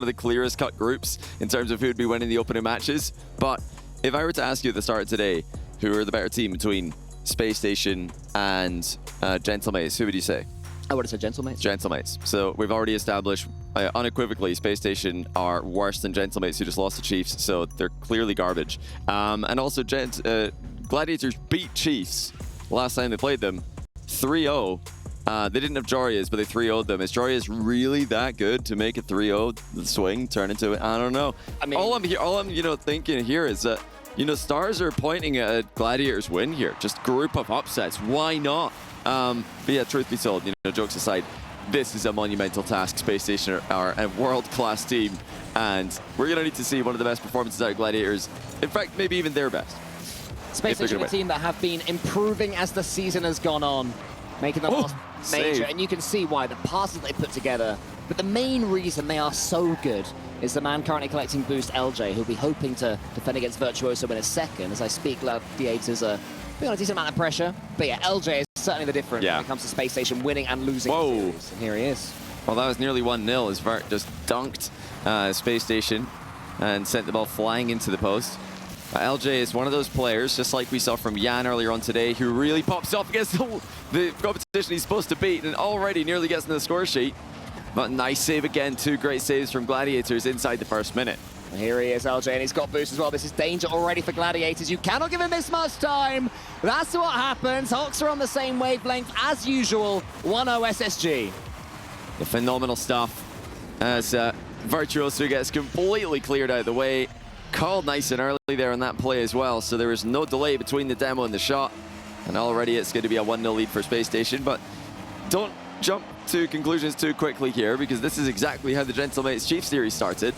of the clearest cut groups in terms of who would be winning the opening matches. But if I were to ask you at the start of today, who are the better team between Spacestation and Gentlemates, who would you say? I would have said Gentlemates. Gentlemates. So we've already established unequivocally Spacestation are worse than Gentlemates, who just lost to Chiefs, so they're clearly garbage. And also Gladiators beat Chiefs last time they played them 3-0. They didn't have Joria's, but they 3-0'd them. Is Joria's really that good to make a 3-0 swing turn into it? I don't know. I mean, all I'm thinking here is that stars are pointing at a Gladiators win here. Just group of upsets. Why not? But yeah, truth be told, jokes aside, this is a monumental task. Spacestation are a world-class team, and we're gonna need to see one of the best performances out of Gladiators. In fact, maybe even their best. Spacestation, a team that have been improving as the season has gone on, making the last major, and you can see why, the passes they put together. But the main reason they are so good is the man currently collecting boost, LJ, who'll be hoping to defend against Virtuoso in a second. As I speak, Gladiators are being on a decent amount of pressure. But yeah, LJ is certainly the difference when it comes to Spacestation winning and losing series. And here he is. Well, that was nearly 1-0 as Vert just dunked Spacestation and sent the ball flying into the post. LJ is one of those players, just like we saw from Jan earlier on today, who really pops up against the competition he's supposed to beat and already nearly gets in the score sheet. But nice save again, 2 great saves from Gladiators inside the first minute. And here he is, LJ, and he's got boost as well. This is danger already for Gladiators. You cannot give him this much time. That's what happens. Hawks are on the same wavelength as usual. 1-0 SSG. The phenomenal stuff as Virtuoso gets completely cleared out of the way. Called nice and early there on that play as well, so there was no delay between the demo and the shot. And already it's going to be a 1-0 lead for Spacestation, but don't jump to conclusions too quickly here, because this is exactly how the Gentlemates Chiefs series started.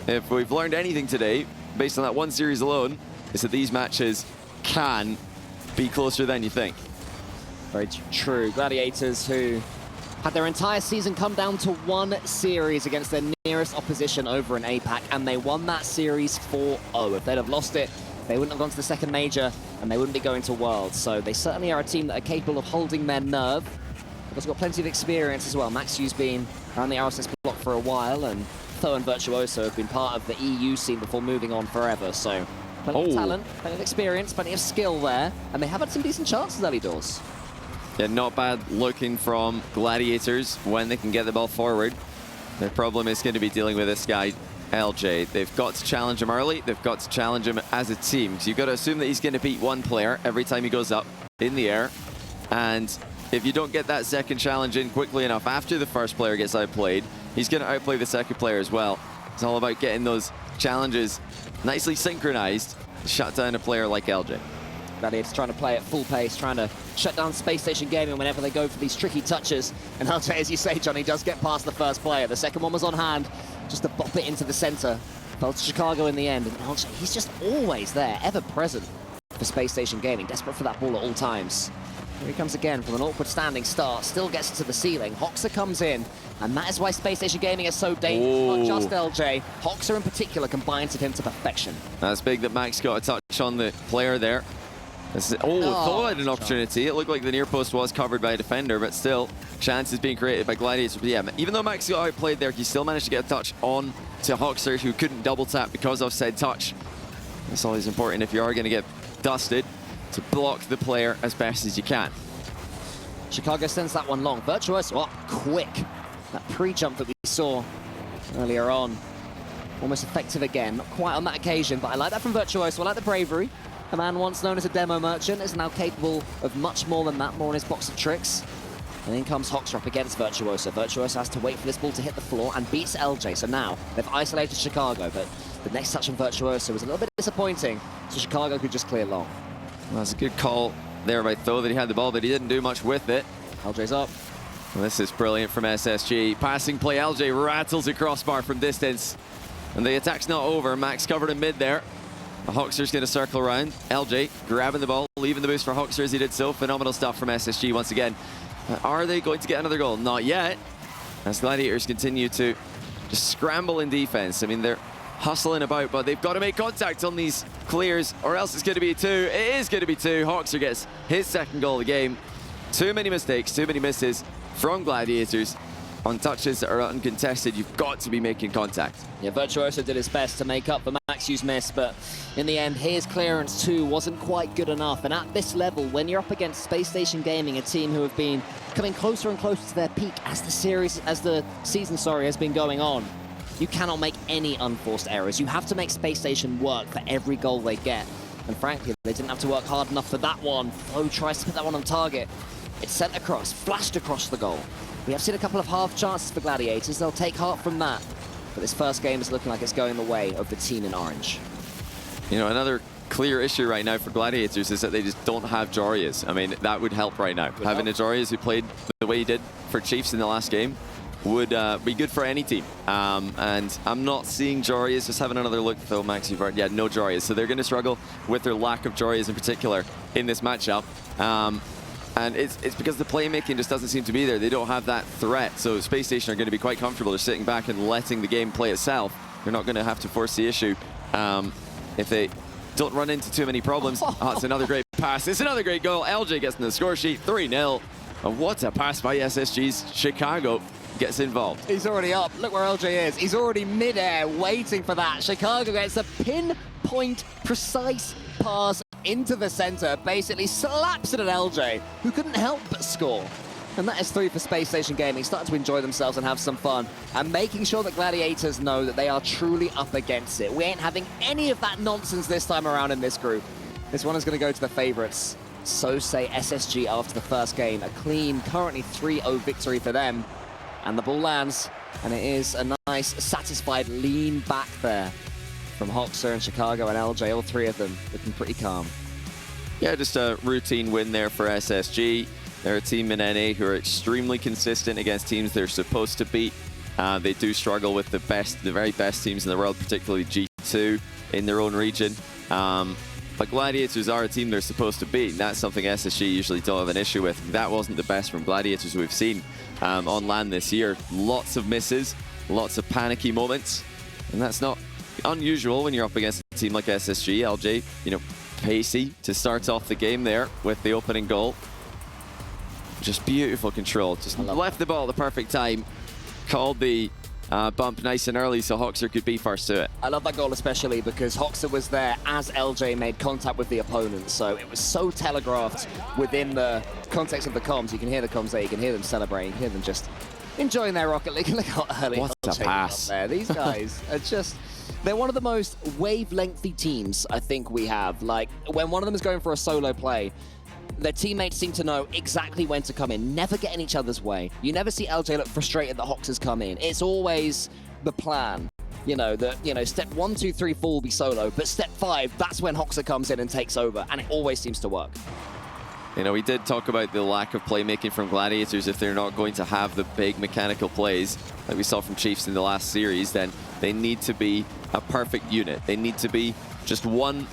If we've learned anything today, based on that one series alone, is that these matches can be closer than you think. Very true. Gladiators, who had their entire season come down to one series against their nearest opposition over in APAC, and they won that series 4-0. If they'd have lost it, they wouldn't have gone to the second major, and they wouldn't be going to Worlds. So they certainly are a team that are capable of holding their nerve. They've also got plenty of experience as well. Maxu's been around the RSS block for a while, and Tho and Virtuoso have been part of the EU scene before moving on forever. So plenty of talent, plenty of experience, plenty of skill there, and they have had some decent chances early doors. Yeah, not bad looking from Gladiators when they can get the ball forward. Their problem is going to be dealing with this guy, LJ. They've got to challenge him early. They've got to challenge him as a team. So you've got to assume that he's going to beat one player every time he goes up in the air. And if you don't get that second challenge in quickly enough after the first player gets outplayed, he's going to outplay the second player as well. It's all about getting those challenges nicely synchronized to shut down a player like LJ. Gladiators trying to play at full pace, trying to shut down Spacestation Gaming whenever they go for these tricky touches. And LJ, as you say, Johnny, does get past the first player. The second one was on hand, just to bop it into the center. Fell to Chicago in the end. And LJ, he's just always there, ever present for Spacestation Gaming, desperate for that ball at all times. Here he comes again from an awkward standing start, still gets to the ceiling. Hoxer comes in, and that is why Spacestation Gaming is so dangerous. Not just LJ, Hoxer in particular combines with him to perfection. That's big that Max got a touch on the player there. Thought had an opportunity. It looked like the near post was covered by a defender, but still, chances being created by Gladiators. But yeah, even though Max got outplayed there, he still managed to get a touch on to Hoxer, who couldn't double tap because of said touch. That's always important if you are going to get dusted, to block the player as best as you can. Chicago sends that one long. Virtuoso, quick. That pre-jump that we saw earlier on, almost effective again. Not quite on that occasion, but I like that from Virtuoso. I like the bravery. A man once known as a demo merchant is now capable of much more than that, more in his box of tricks. And in comes Hoxer up against Virtuoso. Virtuoso has to wait for this ball to hit the floor and beats LJ. So now they've isolated Chicago, but the next touch from Virtuoso was a little bit disappointing, so Chicago could just clear long. Well, that's a good call there by Tho that he had the ball, but he didn't do much with it. LJ's up. Well, this is brilliant from SSG. Passing play, LJ rattles a crossbar from distance. And the attack's not over. Max covered in mid there. Hoxer's going to circle around. LJ grabbing the ball, leaving the boost for Hoxer as he did so. Phenomenal stuff from SSG once again. Are they going to get another goal? Not yet. As Gladiators continue to just scramble in defense. I mean, they're hustling about, but they've got to make contact on these clears, or else it's going to be 2. It is going to be 2. Hoxer gets his second goal of the game. Too many mistakes, too many misses from Gladiators. on touches that are uncontested, you've got to be making contact. Yeah, Virtuoso did his best to make up for Maxu's miss, but in the end, his clearance too wasn't quite good enough. And at this level, when you're up against Spacestation Gaming, a team who have been coming closer and closer to their peak as the season has been going on, you cannot make any unforced errors. You have to make Spacestation work for every goal they get. And frankly, they didn't have to work hard enough for that one. Flo tries to put that one on target. It's sent across, flashed across the goal. We have seen a couple of half chances for Gladiators. They'll take heart from that. But this first game is looking like it's going the way of the team in orange. You know, another clear issue right now for Gladiators is that they just don't have Jorias. I mean, that would help right now. Having a Jorias who played the way he did for Chiefs in the last game would be good for any team. And I'm not seeing Jorias. Just having another look, though, Max, you've already, yeah, no Jorias. So they're going to struggle with their lack of Jorias in particular in this matchup. And it's because the playmaking just doesn't seem to be there. They don't have that threat. So Spacestation are going to be quite comfortable just sitting back and letting the game play itself. They're not going to have to force the issue if they don't run into too many problems. Oh, it's another great pass. It's another great goal. LJ gets in the score sheet, 3-0. And what a pass by SSG's Chicago gets involved. He's already up. Look where LJ is. He's already mid-air waiting for that. Chicago gets a pinpoint precise pass into the center, basically slaps it at LJ, who couldn't help but score. And that is 3 for Spacestation Gaming, starting to enjoy themselves and have some fun, and making sure that Gladiators know that they are truly up against it. We ain't having any of that nonsense this time around in this group. This one is going to go to the favorites. So say SSG after the first game. A clean, currently 3-0 victory for them. And the ball lands, and it is a nice, satisfied lean back there from Hoxer and Chicago and LJ, all 3 of them looking pretty calm. Yeah, just a routine win there for SSG. They're a team in NA who are extremely consistent against teams they're supposed to beat. They do struggle with the very best teams in the world, particularly G2 in their own region. But Gladiators are a team they're supposed to beat, and that's something SSG usually don't have an issue with. That wasn't the best from Gladiators we've seen on LAN this year. Lots of misses, lots of panicky moments, and that's not unusual when you're up against a team like SSG. LJ, you know, pacey to start off the game there with the opening goal. Just beautiful control. Just left the ball at the perfect time. Called the bump nice and early so Hoxer could be first to it. I love that goal especially because Hoxer was there as LJ made contact with the opponent, so it was so telegraphed within the context of the comms. You can hear the comms there, you can hear them celebrating, you can hear them just enjoying their Rocket League. Look how early what a pass there. These guys are just... They're one of the most wavelengthy teams I think we have. Like, when one of them is going for a solo play, their teammates seem to know exactly when to come in, never get in each other's way. You never see LJ look frustrated that Hoxer's come in. It's always the plan. You know, that, you know, step 1, 2, 3, 4 will be solo, but step 5, that's when Hoxer comes in and takes over, and it always seems to work. You know, we did talk about the lack of playmaking from Gladiators. If they're not going to have the big mechanical plays like we saw from Chiefs in the last series, then they need to be a perfect unit. They need to be just one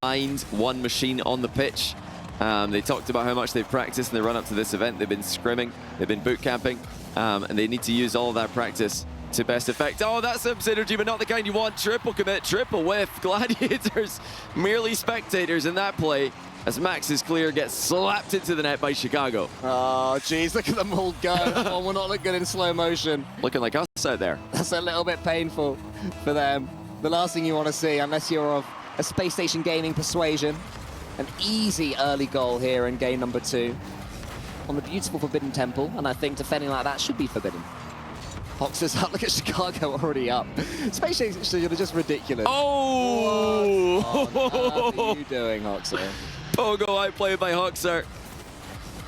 mind, one machine on the pitch. They talked about how much they've practiced in the run-up to this event. They've been scrimming, they've been boot camping, and they need to use all of that practice to best effect. Oh, that's some synergy, but not the kind you want. Triple commit, triple whiff. Gladiators merely spectators in that play as Max's clear gets slapped into the net by Chicago. Oh, geez, look at them all go. Oh, we'll not look good in slow motion. Looking like us out there. That's a little bit painful for them. The last thing you want to see, unless you're of a Spacestation Gaming persuasion. An easy early goal here in game number 2 on the beautiful Forbidden Temple, and I think defending like that should be forbidden. Hoxer's up, look at Chicago already up. Spacestation are just ridiculous. Oh! What are you doing, Hoxer? Pogo outplayed by Hoxer.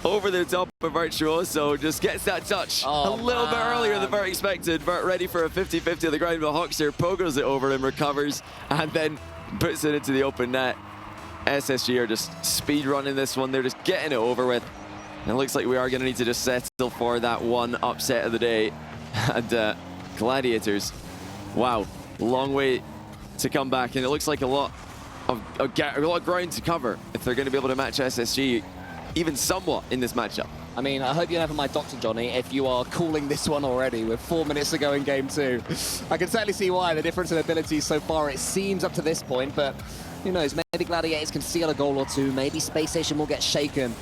Over the top of Virtuoso, just gets that touch a little bit earlier than very expected, but ready for a 50-50 on the ground, but Hoxer pogos it over him, recovers, and then puts it into the open net. SSG are just speed running this one. They're just getting it over with. And it looks like we are going to need to just settle for that one upset of the day. And Gladiators, wow, long way to come back. And it looks like a lot of ground to cover if they're going to be able to match SSG even somewhat in this matchup. I mean, I hope you never mind Dr. Johnny if you are calling this one already with 4 minutes to go in game 2. I can certainly see why, the difference in abilities so far, it seems up to this point, but who knows, maybe Gladiators can steal a goal or two, maybe Spacestation will get shaken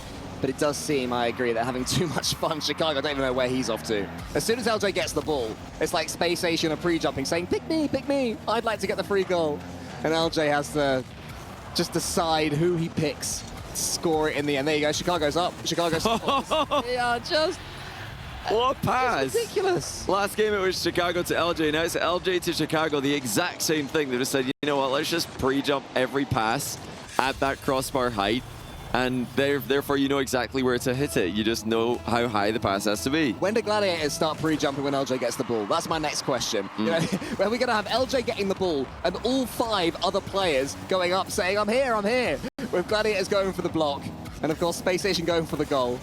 but it does seem, I agree, they're having too much fun. Chicago, I don't even know where he's off to. As soon as LJ gets the ball, it's like Spacestation are pre-jumping, saying, pick me, I'd like to get the free goal. And LJ has to just decide who he picks to score it in the end. There you go, Chicago's up, Chicago's up. They are just... What a pass! It's ridiculous. Last game it was Chicago to LJ, now it's LJ to Chicago, the exact same thing. They just said, you know what, let's just pre-jump every pass at that crossbar height, and therefore you know exactly where to hit it. You just know how high the pass has to be. When do Gladiators start pre-jumping when LJ gets the ball? That's my next question. You know, when are we going to have LJ getting the ball and all 5 other players going up saying, I'm here, with Gladiators going for the block, and of course Spacestation going for the goal.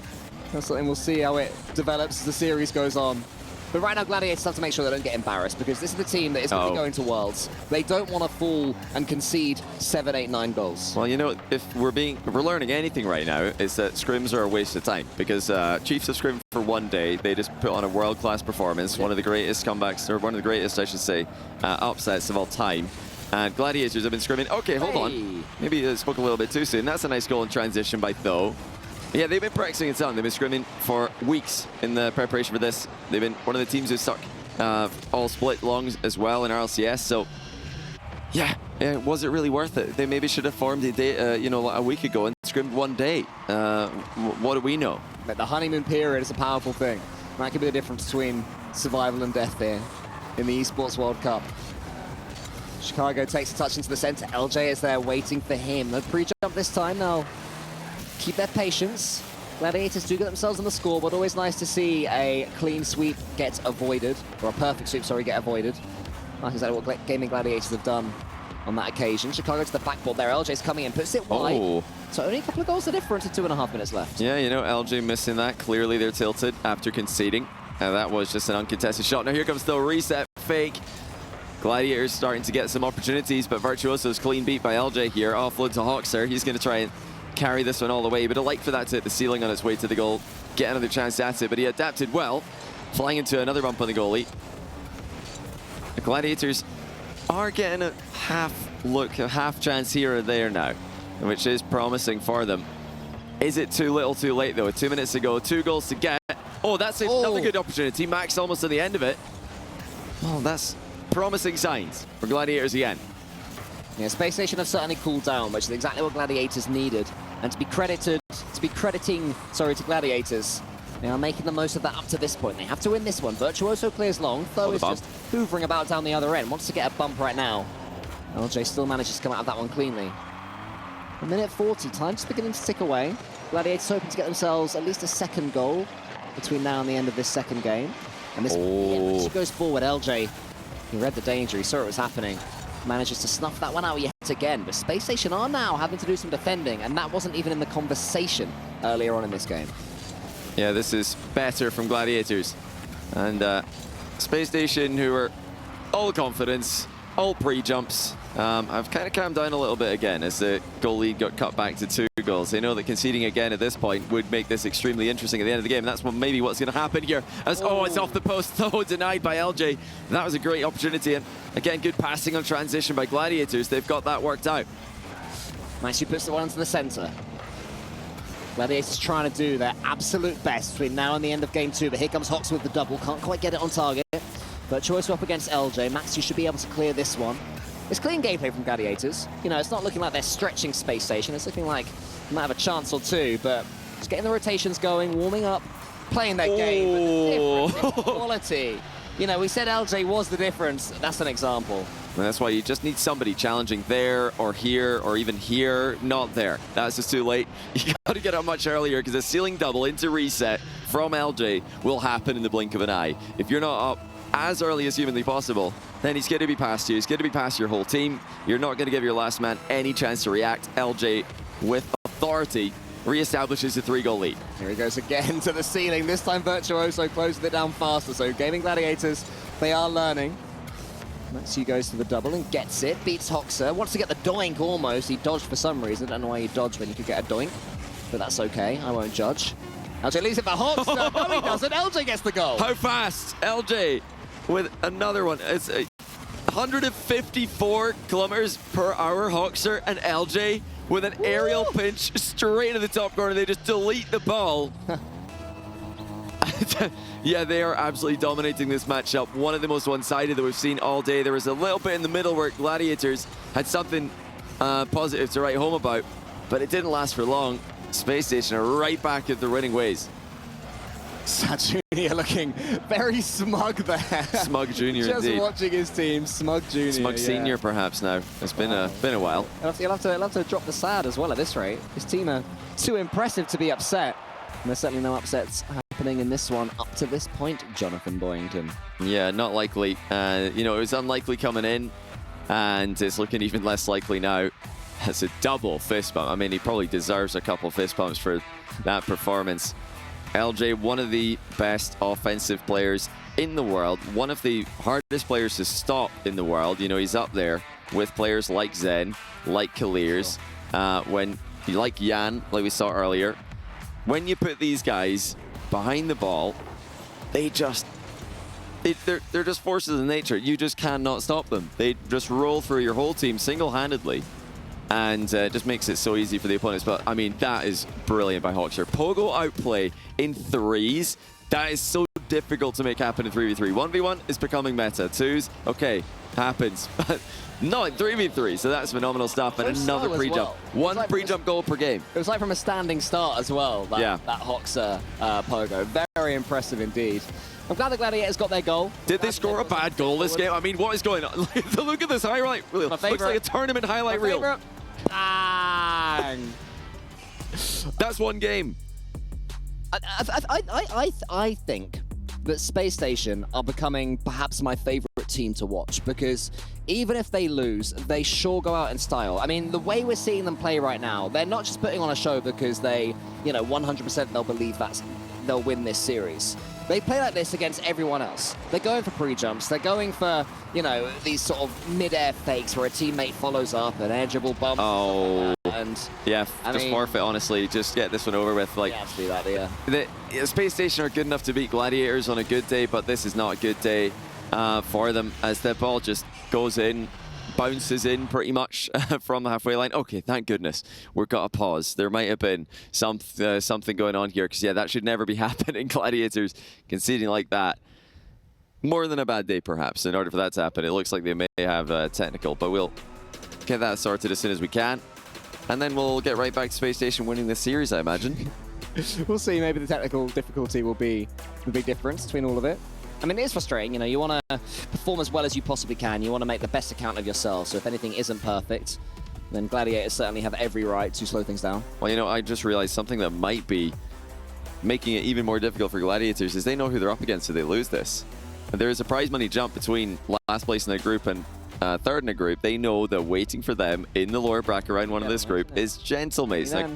That's something we'll see how it develops as the series goes on. But right now, Gladiators have to make sure they don't get embarrassed, because this is the team that is going to be going to Worlds. They don't want to fall and concede 7, 8, 9 goals. Well, you know, if we're learning anything right now, it's that scrims are a waste of time, because Chiefs have scrimmed for one day. They just put on a world-class performance, one of the greatest comebacks, or one of the greatest, I should say, upsets of all time. And Gladiators have been scrimming. Okay, hold on. Maybe I spoke a little bit too soon. That's a nice goal in transition by Tho. Yeah, they've been practicing it on. They've been scrimming for weeks in the preparation for this. They've been one of the teams who stuck all split longs as well in RLCS. So, yeah, was it really worth it? They maybe should have formed a day, you know, a week ago and scrimmed one day. What do we know? The honeymoon period is a powerful thing. That could be the difference between survival and death here in the Esports World Cup. Chicago takes a touch into the center. LJ is there waiting for him. The pre-jump this time now. Keep their patience. Gladiators do get themselves on the score, but always nice to see a clean sweep get avoided, or a perfect sweep, sorry, get avoided. That's exactly what Gaimin Gladiators have done on that occasion. Chicago to the backboard there. LJ's coming in, puts it wide. Oh. So only a couple of goals the difference with 2.5 minutes left. Yeah, you know, LJ missing that. Clearly they're tilted after conceding. That was just an uncontested shot. Now here comes the reset fake. Gladiators starting to get some opportunities, but Virtuoso's clean beat by LJ here. Offload to Hawkster. He's going to try and carry this one all the way, but I'd like for that to hit the ceiling on its way to the goal, get another chance at it, but he adapted well, flying into another bump on the goalie. The Gladiators are getting a half chance here or there now, which is promising for them. Is it too little too late though? 2 minutes to go, 2 goals to get. Oh, that's another good opportunity. Max almost at the end of it. Oh, that's promising signs for Gladiators again. Yeah, Spacestation have certainly cooled down, which is exactly what Gladiators needed. And to be crediting to Gladiators, they are making the most of that up to this point. They have to win this one. Virtuoso clears long. Tho is just hoovering about down the other end. Wants to get a bump right now. LJ still manages to come out of that one cleanly. 1:40, time just beginning to tick away. Gladiators hoping to get themselves at least a second goal between now and the end of this second game. And this once he goes forward, LJ, he read the danger, he saw it was happening. Manages to snuff that one out yet again, but Spacestation are now having to do some defending, and that wasn't even in the conversation earlier on in this game. Yeah, this is better from Gladiators. And Spacestation, who are all confidence, all pre-jumps. I've kind of calmed down a little bit again as the goal lead got cut back to 2 goals. They know that conceding again at this point would make this extremely interesting at the end of the game. And that's maybe what's going to happen here. As, it's off the post, though, denied by LJ. That was a great opportunity. And again, good passing on transition by Gladiators. They've got that worked out. Nicely puts the one into the center. Gladiators trying to do their absolute best between now and the end of game 2. But here comes Hawks with the double. Can't quite get it on target. Virtuoso up against LJ. Max, you should be able to clear this one. It's clean gameplay from Gladiators. You know, it's not looking like they're stretching Spacestation. It's looking like they might have a chance or two, but just getting the rotations going, warming up, playing their game. But the difference in quality. You know, we said LJ was the difference. That's an example. And that's why you just need somebody challenging there or here or even here. Not there. That's just too late. You got to get up much earlier because a ceiling double into reset from LJ will happen in the blink of an eye. If you're not up as early as humanly possible, then he's going to be past you. He's going to be past your whole team. You're not going to give your last man any chance to react. LJ, with authority, reestablishes the 3-goal lead. Here he goes again to the ceiling. This time Virtuoso closes it down faster. So Gaimin Gladiators, they are learning. Matsu goes to the double and gets it. Beats Hoxer. Wants to get the doink almost. He dodged for some reason. I don't know why you dodge when you could get a doink. But that's okay. I won't judge. LJ leaves it for Hoxer. No, he doesn't. LJ gets the goal. How fast? LJ with another one. It's 154 kilometers per hour, Hoxer, and LJ with an aerial pinch straight into the top corner. They just delete the ball. Yeah, they are absolutely dominating this matchup. One of the most one-sided that we've seen all day. There was a little bit in the middle where Gladiators had something positive to write home about, but it didn't last for long. Spacestation are right back at their winning ways. Sad Junior looking very smug there. Smug Junior, Just indeed. watching his team, Smug Junior. Smug yeah. Senior, perhaps now. It's been a while. He'll have to drop the sad as well at this rate. His team are too impressive to be upset. And there's certainly no upsets happening in this one up to this point, Jonathan Boyington. Yeah, not likely. You know, it was unlikely coming in, and it's looking even less likely now. That's a double fist bump. I mean, he probably deserves a couple fist bumps for that performance. LJ, one of the best offensive players in the world, one of the hardest players to stop in the world. You know, he's up there with players like Zen, like Kalirs, like Jan, like we saw earlier. When you put these guys behind the ball, they're just forces of nature. You just cannot stop them. They just roll through your whole team single-handedly, and just makes it so easy for the opponents. But I mean, that is brilliant by Hawksir. Pogo outplay in threes. That is so difficult to make happen in 3v3. 1v1 is becoming meta. 2s, okay, happens. But not in 3v3, so that's phenomenal stuff. And another pre-jump. One pre-jump goal per game. It was like from a standing start as well, that Hawksir Pogo. Very impressive indeed. I'm glad the Gladiators got their goal. Did they score a bad goal this game? I mean, what is going on? Look at this highlight reel. Looks like a tournament highlight reel. Bang! That's one game. I think that Spacestation are becoming perhaps my favorite team to watch, because even if they lose, they sure go out in style. I mean, the way we're seeing them play right now, they're not just putting on a show because they, you know, 100% they'll believe they'll win this series. They play like this against everyone else. They're going for pre-jumps. They're going for, you know, these sort of mid-air fakes where a teammate follows up, an edgeable bump. Oh. And yeah, just forfeit, honestly. Just get this one over with. Like, yeah, do that, yeah. The Space Station are good enough to beat Gladiators on a good day, but this is not a good day for them, as the ball just goes in, bounces in pretty much from the halfway line. Okay, thank goodness. We've got a pause. There might have been something going on here, because, yeah, that should never be happening. Gladiators conceding like that. More than a bad day, perhaps, in order for that to happen. It looks like they may have a technical, but we'll get that sorted as soon as we can. And then we'll get right back to Space Station winning this series, I imagine. We'll see. Maybe the technical difficulty will be the big difference between all of it. I mean, it is frustrating. You know, you want to perform as well as you possibly can. You want to make the best account of yourself. So if anything isn't perfect, then Gladiators certainly have every right to slow things down. Well, you know, I just realized something that might be making it even more difficult for Gladiators is they know who they're up against if they lose this. And there is a prize money jump between last place in the group and third in the group. They know that waiting for them in the lower bracket round one of this group is Gentlemates. Like,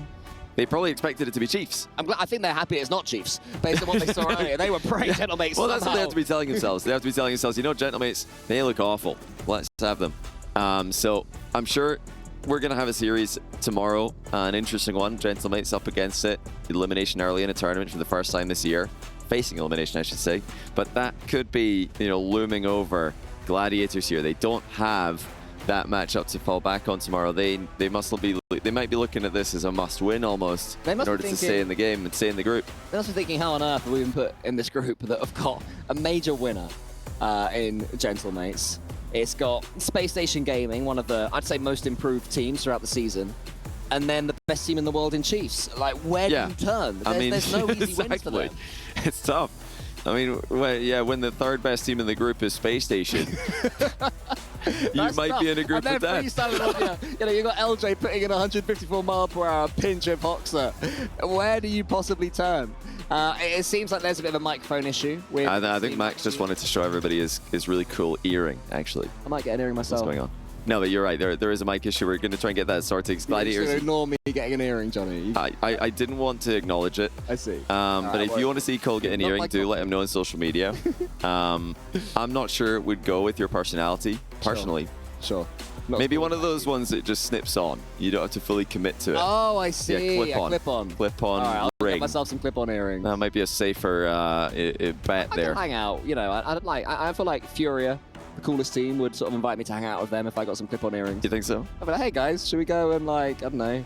they probably expected it to be Chiefs. I think they're happy it's not Chiefs, based on what they saw earlier. They were praying Gentlemates. Well, that's what they have to be telling themselves. They have to be telling themselves, you know, Gentlemates, they look awful. Let's have them. So I'm sure we're going to have a series tomorrow, an interesting one. Gentlemates up against it. Elimination early in a tournament for the first time this year. Facing elimination, I should say. But that could be, you know, looming over Gladiators here. They don't have that matchup to fall back on tomorrow. They might be looking at this as a must-win almost in order to stay in the game and stay in the group. They must be thinking, how on earth have we been put in this group that have got a major winner in Gentlemates? It's got Space Station Gaming, one of the, I'd say, most improved teams throughout the season, and then the best team in the world in Chiefs. Like, where do you turn? There's no easy wins for them. It's tough. I mean, when the third best team in the group is Space Station, you might be in a group with that. You know, you got LJ putting in 154 mile/hour pinch of Hawksir. Where do you possibly turn? It seems like there's a bit of a microphone issue. I think Max just wanted to show everybody his really cool earring, actually. I might get an earring myself. What's going on? No, but you're right. There is a mic issue. We're going to try and get that sorted. Gladiators. You ignore me getting an earring, Johnny. I didn't want to acknowledge it. I see. But if you want to see Cole get an earring, do let him know on social media. I'm not sure it would go with your personality, personally. Sure. Maybe one of those ones that just snips on. You don't have to fully commit to it. Oh, I see. Yeah, clip-on. Clip-on All right, I'll ring. get myself some clip-on earrings. That might be a safer bet there. I can hang out. You know, I feel like Furia the coolest team would sort of invite me to hang out with them if I got some clip-on earrings. You think so? I'd be like, hey guys, should we go and like, I don't know,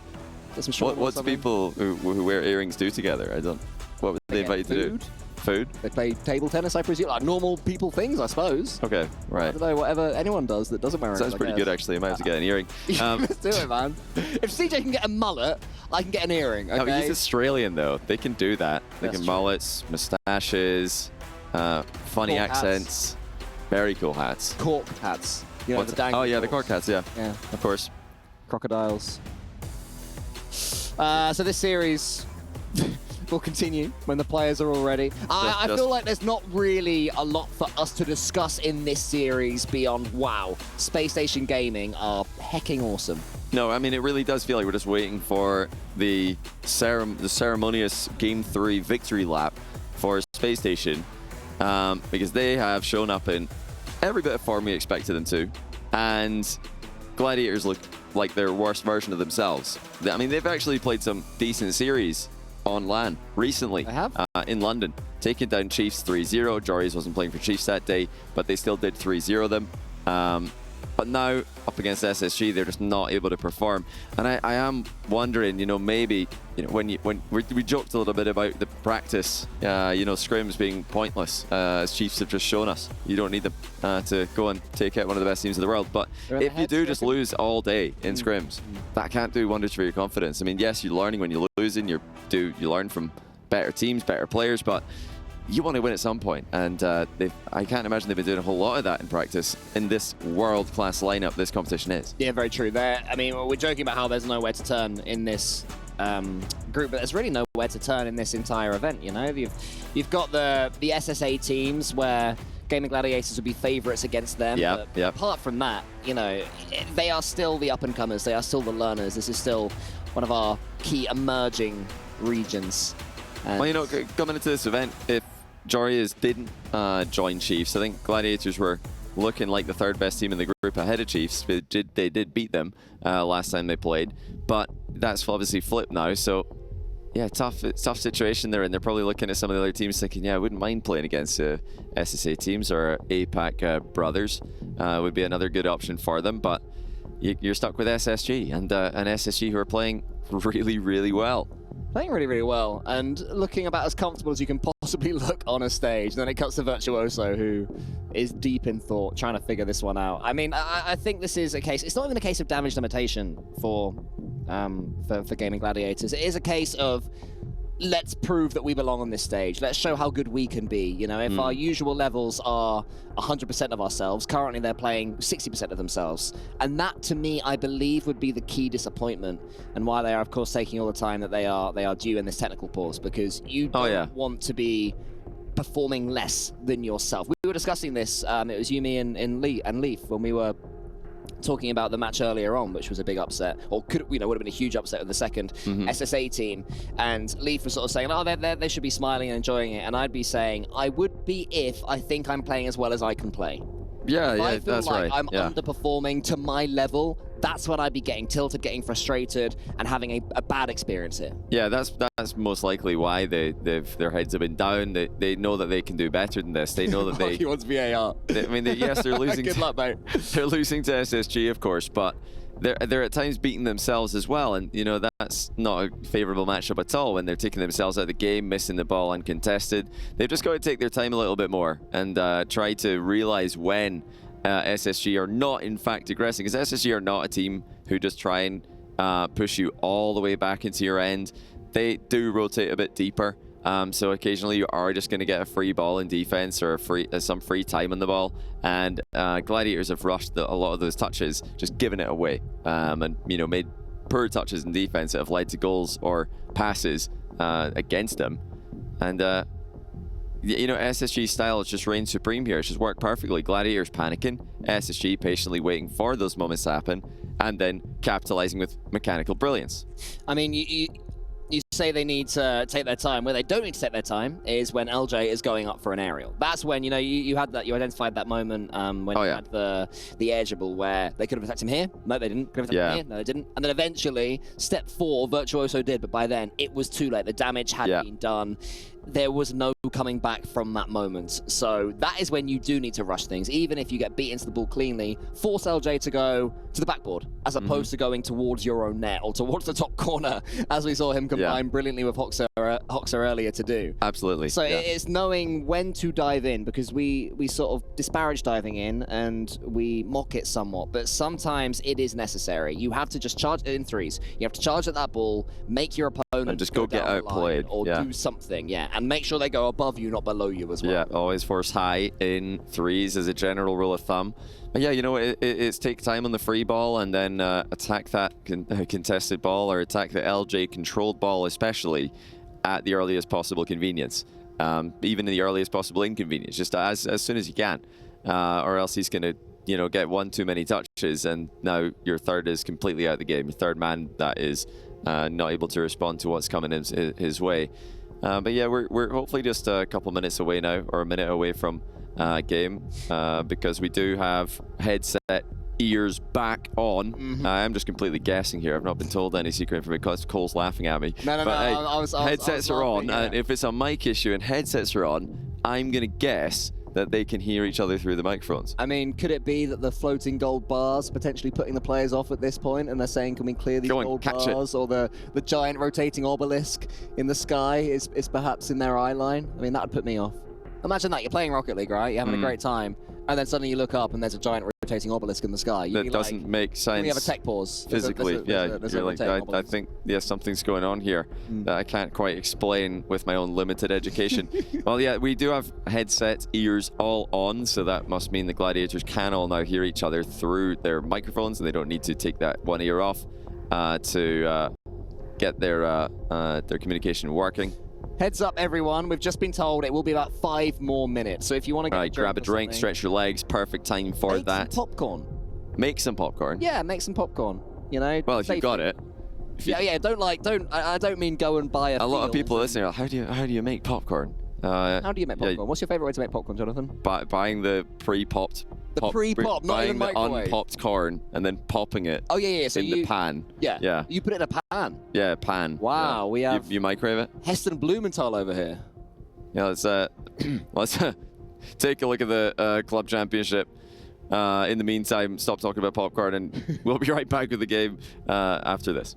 get some short What do people who wear earrings do together? What would they invite you to do? Food? They play table tennis, I presume. Like normal people things, I suppose. Okay, right. I don't know, whatever anyone does that doesn't wear earrings. Sounds pretty good, actually. I might have to get an earring. Let's do it, man. If CJ can get a mullet, I can get an earring, okay? No, he's Australian, though. They can do that. They That's can true. mullets, moustaches, funny Cork accents. Very cool hats. Cork hats. You know, What's- the dangly oh, yeah, the corks. cork hats, yeah. Yeah. Of course. Crocodiles. So this series will continue when the players are all ready. I feel like there's not really a lot for us to discuss in this series beyond, wow, Spacestation Gaming are hecking awesome. No, I mean, it really does feel like we're just waiting for the ceremonious Game 3 victory lap for Space Station, because they have shown up in every bit of form we expected them to, and Gladiators look like their worst version of themselves. I mean, they've actually played some decent series on LAN recently. They have? In London, taking down Chiefs 3-0. Joris wasn't playing for Chiefs that day, but they still did 3-0 them. But now, up against SSG, they're just not able to perform. And I am wondering, you know, maybe, you know, when we joked a little bit about the practice, you know, scrims being pointless, as Chiefs have just shown us. You don't need them to go and take out one of the best teams in the world. But if you do just lose all day in scrims, that can't do wonders for your confidence. I mean, yes, you're learning when you're losing. You learn from better teams, better players, but you want to win at some point, and I can't imagine they've been doing a whole lot of that in practice in this world-class lineup this competition is. Yeah, very true. I mean, we're joking about how there's nowhere to turn in this group, but there's really nowhere to turn in this entire event, you know? You've got the SSA teams where Gaimin Gladiators would be favourites against them. Yeah, yeah. Apart from that, you know, they are still the up-and-comers. They are still the learners. This is still one of our key emerging regions. Well, you know, coming into this event, if Joris didn't join Chiefs, I think Gladiators were looking like the third best team in the group ahead of Chiefs. They did beat them last time they played, but that's obviously flipped now. So yeah, tough situation they're in. They're probably looking at some of the other teams thinking, yeah, I wouldn't mind playing against SSA teams or APAC brothers. Would be another good option for them, but you're stuck with SSG and SSG who are playing really, really well. Playing really, really well, and looking about as comfortable as you can possibly look on a stage. And then it cuts to Virtuoso, who is deep in thought, trying to figure this one out. I mean, I think this is a case. It's not even a case of damage limitation for Gaimin Gladiators. It is a case of, let's prove that we belong on this stage. Let's show how good we can be. You know, if our usual levels are 100% of ourselves, currently they're playing 60% of themselves. And that, to me, I believe would be the key disappointment, and why they are, of course, taking all the time that they are due in this technical pause, because you don't want to be performing less than yourself. We were discussing this, it was you, me, and Leaf, when we were talking about the match earlier on, which was a big upset, or would have been a huge upset with the second SSA team. And Leaf was sort of saying, oh, they should be smiling and enjoying it. And I'd be saying, I would be if I think I'm playing as well as I can play. Yeah, if yeah, I feel that's like right. I'm underperforming to my level, that's when I'd be getting tilted, getting frustrated, and having a bad experience here. Yeah, that's most likely why their heads have been down. They know that they can do better than this. They know that they. He wants VAR. Yes, they're losing. Good luck, mate. They're losing to SSG, of course, but they're at times beating themselves as well, and you know that's not a favourable matchup at all when they're taking themselves out of the game, missing the ball uncontested. They've just got to take their time a little bit more and try to realise when SSG are not in fact aggressing, because SSG are not a team who just try and push you all the way back into your end. They do rotate a bit deeper, so occasionally you are just going to get a free ball in defense or some free time on the ball, and Gladiators have rushed a lot of those touches, just giving it away, and you know, made poor touches in defense that have led to goals or passes against them. And you know, SSG style has just reigned supreme here. It's just worked perfectly. Gladiators panicking, SSG patiently waiting for those moments to happen, and then capitalizing with mechanical brilliance. I mean, you say they need to take their time. Where they don't need to take their time is when LJ is going up for an aerial. That's when, you know, you identified that moment when you had the air dribble where they could have attacked him here. No, they didn't. Could have attacked him here. No, they didn't. And then eventually, step 4, Virtuoso did, but by then it was too late. The damage had been done. there was no coming back from that moment. So that is when you do need to rush things. Even if you get beat into the ball cleanly, force LJ to go to the backboard as opposed to going towards your own net or towards the top corner, as we saw him combine brilliantly with Hoxer earlier to do. Absolutely. So it's knowing when to dive in, because we sort of disparage diving in and we mock it somewhat, but sometimes it is necessary. You have to just charge it in threes. You have to charge at that ball, make your opponent and just go get outplayed or do something, and make sure they go above you, not below you as well. Yeah, always force high in threes as a general rule of thumb. But yeah, you know, it's take time on the free ball and then attack that contested ball, or attack the LJ controlled ball, especially at the earliest possible convenience. Even in the earliest possible inconvenience, just as soon as you can, or else he's going to, you know, get one too many touches, and now your third is completely out of the game. Your third man that is not able to respond to what's coming his way. But yeah, we're hopefully just a couple minutes away now, or a minute away from game, because we do have headset ears back on. I'm just completely guessing here. I've not been told any secret information because Cole's laughing at me. No, Hey, headsets are on, yeah. and if it's a mic issue and headsets are on, I'm going to guess that they can hear each other through the microphones. I mean, could it be that the floating gold bars potentially putting the players off at this point, and they're saying, can we clear these gold bars? Or the giant rotating obelisk in the sky is perhaps in their eye line? I mean, that would put me off. Imagine that, you're playing Rocket League, right? You're having a great time, and then suddenly you look up and there's a giant rotating obelisk in the sky. That doesn't make sense. We have a tech pause. Physically, I think, yeah, something's going on here that I can't quite explain with my own limited education. Well, yeah, we do have headset ears all on, so that must mean the Gladiators can all now hear each other through their microphones, and they don't need to take that one ear off to get their communication working. Heads up, everyone. We've just been told it will be about 5 more minutes. So if you want to get grab a drink, stretch your legs, perfect time for that. Make some popcorn. Make some popcorn? Yeah, make some popcorn. You know? Well, if you got it. Yeah, I don't mean go and buy a lot of people listening are, how do you make popcorn? How do you make popcorn? What's your favorite way to make popcorn, Jonathan? Buying the pre-popped. Pre-pop, not even microwave. Buying the unpopped corn and then popping it. Oh yeah. So in the pan. Yeah. You put it in a pan. Yeah, pan. Wow, we have. You microwave it. Heston Blumenthal over here. Yeah, let's take a look at the club championship. In the meantime, stop talking about popcorn, and we'll be right back with the game after this.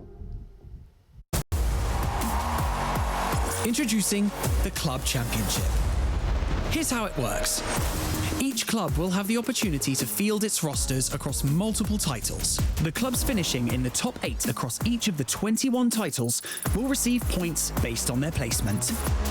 Introducing the Club Championship. Here's how it works. Each club will have the opportunity to field its rosters across multiple titles. The clubs finishing in the top 8 across each of the 21 titles will receive points based on their placement.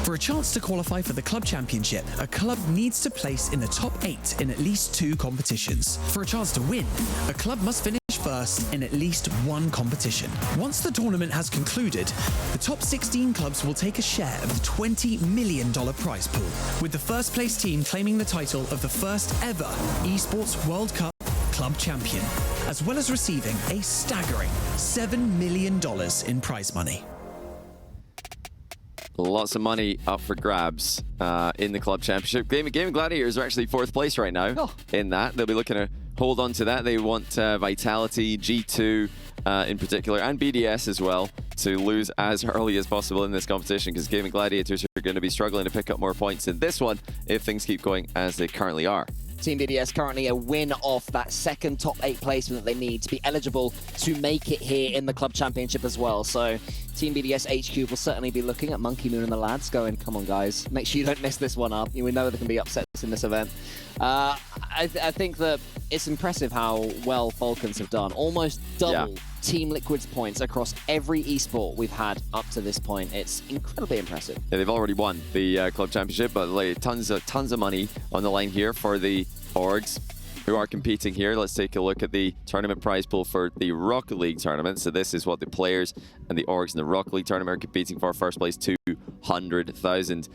For a chance to qualify for the Club Championship, a club needs to place in the top 8 in at least 2 competitions. For a chance to win, a club must finish first in at least 1 competition. Once the tournament has concluded, the top 16 clubs will take a share of the $20 million prize pool, with the first place team claiming the title of the first ever Esports World Cup Club Champion, as well as receiving a staggering $7 million in prize money. Lots of money up for grabs in the Club Championship. Gaimin Gladiators are actually 4th place right now in that. They'll be looking to hold on to that. They want Vitality, G2 in particular, and BDS as well, to lose as early as possible in this competition, because Gaimin Gladiators are going to be struggling to pick up more points in this one if things keep going as they currently are. Team BDS currently a win off that second top 8 placement that they need to be eligible to make it here in the Club Championship as well. So Team BDS HQ will certainly be looking at Monkey Moon and the lads going, come on guys, make sure you don't mess this one up. We know there can be upsets in this event. I think that it's impressive how well Falcons have done. Almost double Team Liquid's points across every esport we've had up to this point. It's incredibly impressive. Yeah, they've already won the Club Championship, but like, tons of money on the line here for the orgs who are competing here. Let's take a look at the tournament prize pool for the Rocket League tournament. So this is what the players and the orgs in the Rocket League tournament are competing for. First place, 200,000,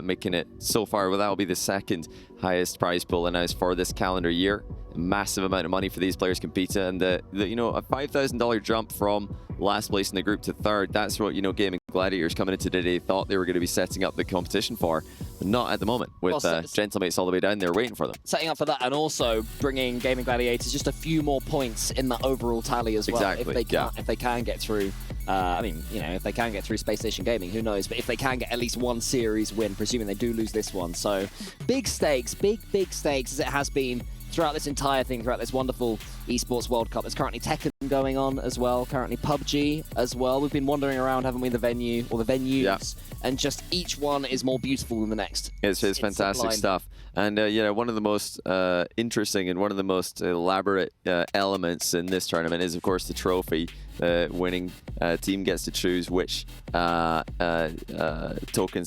making it so far, well, that will be the second highest prize pool announced for this calendar year. massive amount of money for these players competing, and you know, a $5,000 jump from last place in the group to third. That's what, you know, Gaimin Gladiators coming into today thought they were going to be setting up the competition for, but not at the moment, with Gentlemates all the way down there waiting for them. Setting up for that, and also bringing Gaimin Gladiators just a few more points in the overall tally as well. Exactly. If they can get through. I mean, you know, if they can get through Spacestation Gaming, who knows? But if they can get at least one series win, presuming they do lose this one. So big stakes, big stakes, as it has been throughout this entire thing, throughout this wonderful esports World Cup. There's currently Tekken going on as well, currently PUBG as well. We've been wandering around, haven't we, the venue, or the venues, and just each one is more beautiful than the next. It's fantastic sublime stuff. And, you know, one of the most interesting and one of the most elaborate elements in this tournament is, of course, the trophy. Winning team gets to choose which tokens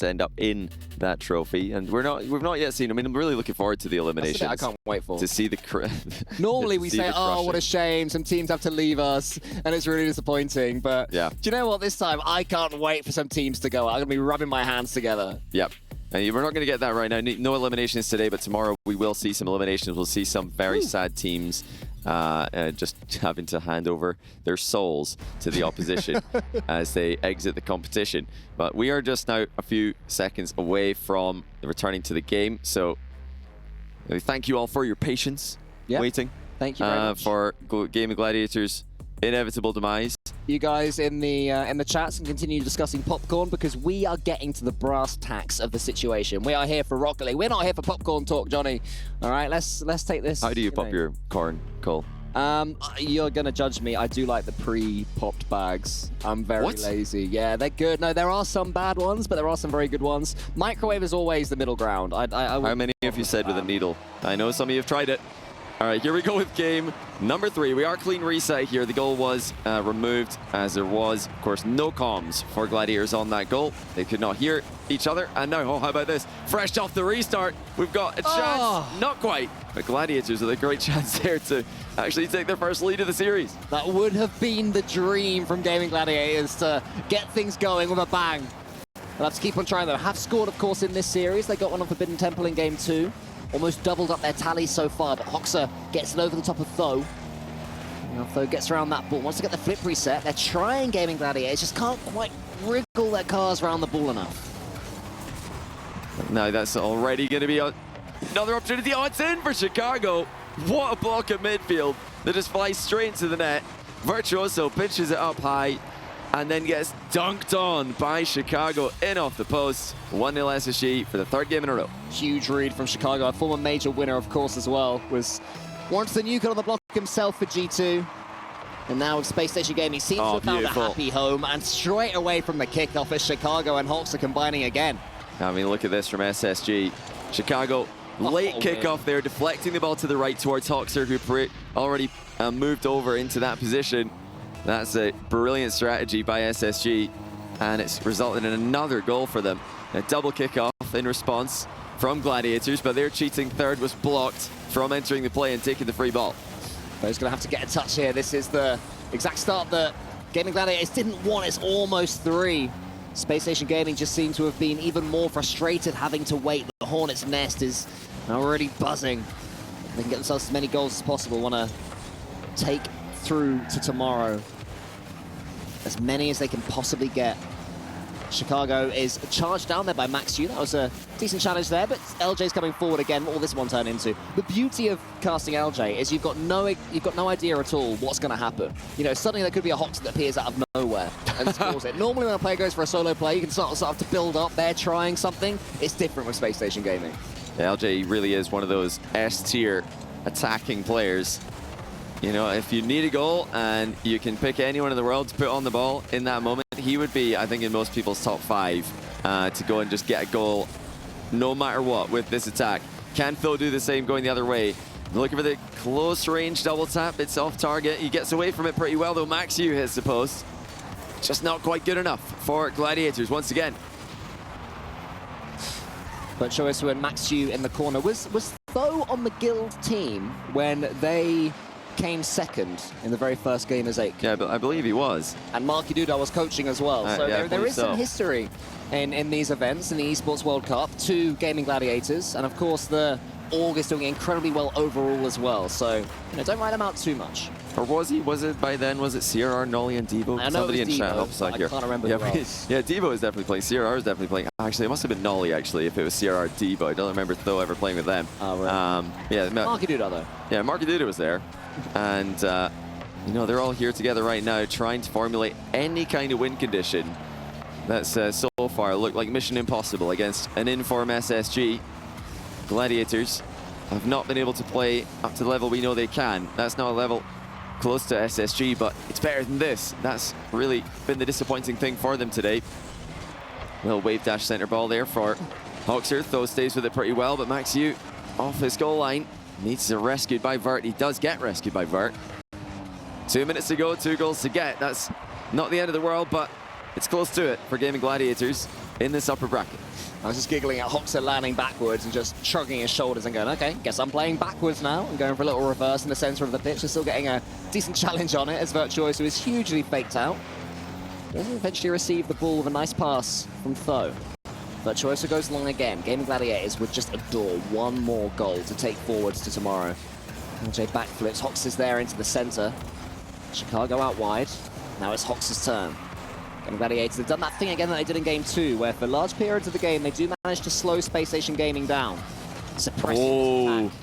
end up in that trophy, and we've not yet seen. I mean, I'm really looking forward to the eliminations. That's the bit I can't wait for. To see the normally we say, oh, what a shame, some teams have to leave us, and it's really disappointing. But do you know what? This time I can't wait for some teams to go. I'm gonna be rubbing my hands together. Yep. We're not going to get that right now. No eliminations today, but tomorrow we will see some eliminations. We'll see some very sad teams just having to hand over their souls to the opposition as they exit the competition. But we are just now a few seconds away from returning to the game. So thank you all for your patience waiting. Thank you very much. For Gaimin Gladiators' inevitable demise. You guys in the chats can continue discussing popcorn, because we are getting to the brass tacks of the situation. We are here for Rocket League. We're not here for popcorn talk, Johnny. All right, let's take this. How do you pop your corn, Cole? You're gonna judge me. I do like the pre-popped bags. I'm very lazy. Yeah, they're good. No, there are some bad ones, but there are some very good ones. Microwave is always the middle ground. How many have you said with a needle? I know some of you have tried it. All right, here we go with game number 3. We are clean reset here. The goal was removed, as there was, of course, no comms for Gladiators on that goal. They could not hear each other. And now, oh, how about this? Fresh off the restart, we've got a chance. Not quite, but Gladiators with a great chance there to actually take their first lead of the series. That would have been the dream from Gaimin Gladiators, to get things going with a bang. They'll have to keep on trying, though. Have scored, of course, in this series. They got one on Forbidden Temple in game 2. Almost doubled up their tally so far, but Hoxer gets it over the top of Tho. Now Tho gets around that ball, wants to get the flip reset. They're trying Gaimin Gladiators, just can't quite wriggle their cars around the ball enough. Now that's already going to be another opportunity. Oh, it's in for Chicago. What a block at midfield that just flies straight into the net. Virtuoso pitches it up high and then gets dunked on by Chicago in off the post. 1-0 SSG for the 3rd game in a row. Huge read from Chicago, a former major winner, of course, as well. Was once the nuke on the block himself for G2. And now with Spacestation Gaming, seems to have found a happy home. And straight away from the kickoff is Chicago and Hawks are combining again. I mean, look at this from SSG. Chicago, late kickoff there, deflecting the ball to the right towards Hoxer, who already moved over into that position. That's a brilliant strategy by SSG, and it's resulted in another goal for them. A double kickoff in response from Gladiators, but their cheating third was blocked from entering the play and taking the free ball. But he's going to have to get a touch here. This is the exact start that Gaimin Gladiators didn't want. It's almost 3. Spacestation Gaming just seemed to have been even more frustrated having to wait. The Hornet's nest is already buzzing. They can get themselves as many goals as possible. Want to take through to tomorrow as many as they can possibly get. Chicago is charged down there by MaxU. That was a decent challenge there, but LJ's coming forward again. What will this one turn into? The beauty of casting LJ is you've got no idea at all what's going to happen. You know, suddenly there could be a Hoxer that appears out of nowhere and scores it. Normally when a player goes for a solo play, you can start to build up. They're trying something. It's different with Spacestation Gaming. Yeah, LJ really is one of those S-tier attacking players. You know, if you need a goal and you can pick anyone in the world to put on the ball in that moment, he would be, I think, in most people's top 5 to go and just get a goal no matter what with this attack. Can Tho do the same going the other way? Looking for the close range double tap. It's off target. He gets away from it pretty well, though. MaxU hits the post. Just not quite good enough for Gladiators once again. But Shoisu and MaxU in the corner. Was Tho on the Guild team when they came second in the very first game as 8? Yeah, but I believe he was. And Marky Duda was coaching as well. So yeah, there is some history in these events, in the Esports World Cup, to Gaimin Gladiators. And of course, the August doing incredibly well overall as well. So, you know, don't write him out too much. Or was he? Was it by then? Was it CRR, Nolly, and Devo? I know Somebody it was in chat Devo, helps out but here. I can't remember yeah, who else. yeah, Devo was definitely playing. CRR was definitely playing. Actually, it must have been Nolly, actually, if it was CRR Devo. I don't remember Tho ever playing with them. Oh, right. Yeah, Marky Duda, though. Yeah, Marky Duda was there. And, you know, they're all here together right now trying to formulate any kind of win condition that's so far looked like mission impossible against an in-form SSG. Gladiators have not been able to play up to the level we know they can. That's not a level close to SSG, but it's better than this. That's really been the disappointing thing for them today. Little wave dash center ball there for Hoxer. Tho stays with it pretty well, but Max Yu off his goal line. Needs to be rescued by Vert. He does get rescued by Vert. 2 minutes to go, 2 goals to get. That's not the end of the world, but it's close to it for Gaimin Gladiators in this upper bracket. I was just giggling at Hoxer landing backwards and just shrugging his shoulders and going, okay, guess I'm playing backwards now and going for a little reverse in the center of the pitch. They're still getting a decent challenge on it as Virtuoso is hugely faked out. Doesn't eventually receive the ball with a nice pass from Tho. Virtuoso goes long again. Gaimin Gladiators would just adore one more goal to take forwards to tomorrow. LJ backflips. Hoxer's there into the center. Chicago out wide. Now it's Hoxer's turn. Gaimin Gladiators have done that thing again that they did in Game 2, where for large periods of the game, they do manage to slow Spacestation Gaming down. Suppressing his attack.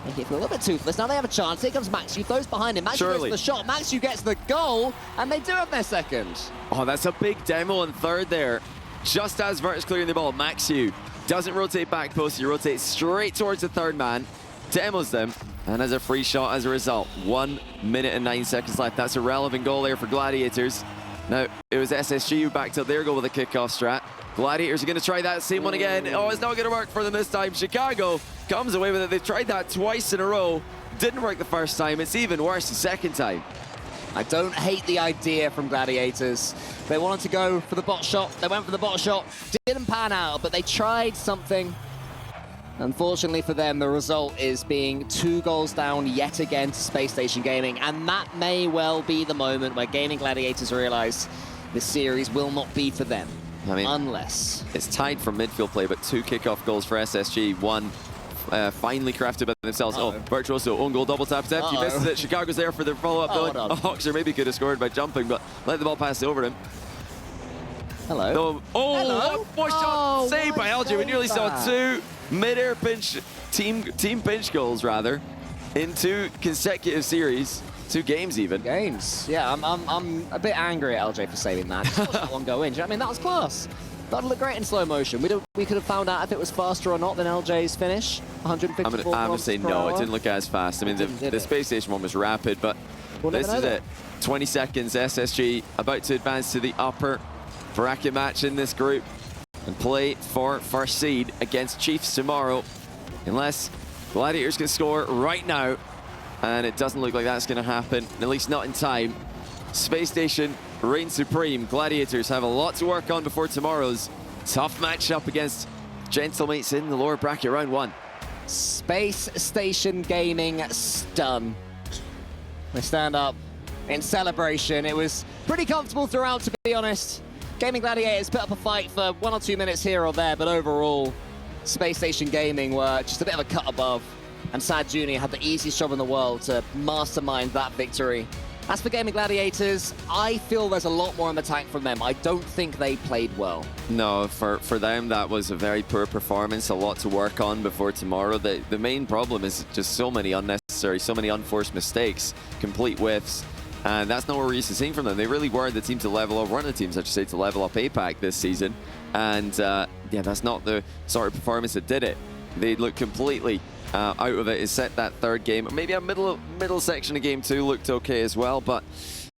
Making it feel a little bit toothless. Now they have a chance. Here comes Max Yu. Throws behind him. Max Yu gets the shot. Max Yu gets the goal, and they do have their second. Oh, that's a big demo on third there. Just as Vert is clearing the ball, Max Yu doesn't rotate back post. He rotates straight towards the third man, demos them, and has a free shot as a result. 1 minute and 9 seconds left. That's a relevant goal there for Gladiators. Now, it was SSG who backed up their goal with a kickoff strat. Gladiators are going to try that same one again. Oh, it's not going to work for them this time. Chicago comes away with it. They've tried that twice in a row. Didn't work the first time. It's even worse the second time. I don't hate the idea from Gladiators. They wanted to go for the bot shot. They went for the bot shot. Didn't pan out, but they tried something. Unfortunately for them, the result is being 2 goals down yet again to Spacestation Gaming, and that may well be the moment where Gaimin Gladiators realize this series will not be for them. I mean, unless it's tied for midfield play, but 2 kickoff goals for SSG. One finally crafted by themselves. Oh, Virtuoso, own goal, double tap step. He misses it. Chicago's there for the follow-up. Hoxer maybe could have scored by jumping, but let the ball pass over him. Hello. Oh, hello. What shot saved by LJ. We nearly saw 2 mid-air pinch, team pinch goals, rather, in 2 consecutive series. 2 games, even. Games. Yeah, I'm a bit angry at LJ for saving that. Just watch that one go in. Do you know what I mean? That was class. That looked great in slow motion. We could have found out if it was faster or not than LJ's finish. 154 I'm gonna say no. It didn't look as fast. I mean, the Space Station one was rapid, but this is it. 20 seconds. SSG about to advance to the upper bracket match in this group and play for first seed against Chiefs tomorrow, unless Gladiators can score right now, and it doesn't look like that's going to happen, at least not in time. Space Station reigns supreme. Gladiators have a lot to work on before tomorrow's tough matchup against gentlemates in the lower bracket, round 1. Space Station Gaming stun. They stand up in celebration. It was pretty comfortable throughout, to be honest. Gaimin Gladiators put up a fight for 1 or 2 minutes here or there, but overall, Space Station Gaming were just a bit of a cut above, and Sad Jr. had the easiest job in the world to mastermind that victory. As for Gaimin Gladiators, I feel there's a lot more in the tank from them. I don't think they played well. No, for them, that was a very poor performance, a lot to work on before tomorrow. The main problem is just so many unnecessary, so many unforced mistakes, complete whiffs. And that's not what we're used to seeing from them. They really were the team to level up, one of the teams, I should say, to level up APAC this season. And yeah, that's not the sort of performance that did it. They looked completely out of it. It set that third game. Maybe a middle section of game 2 looked okay as well, but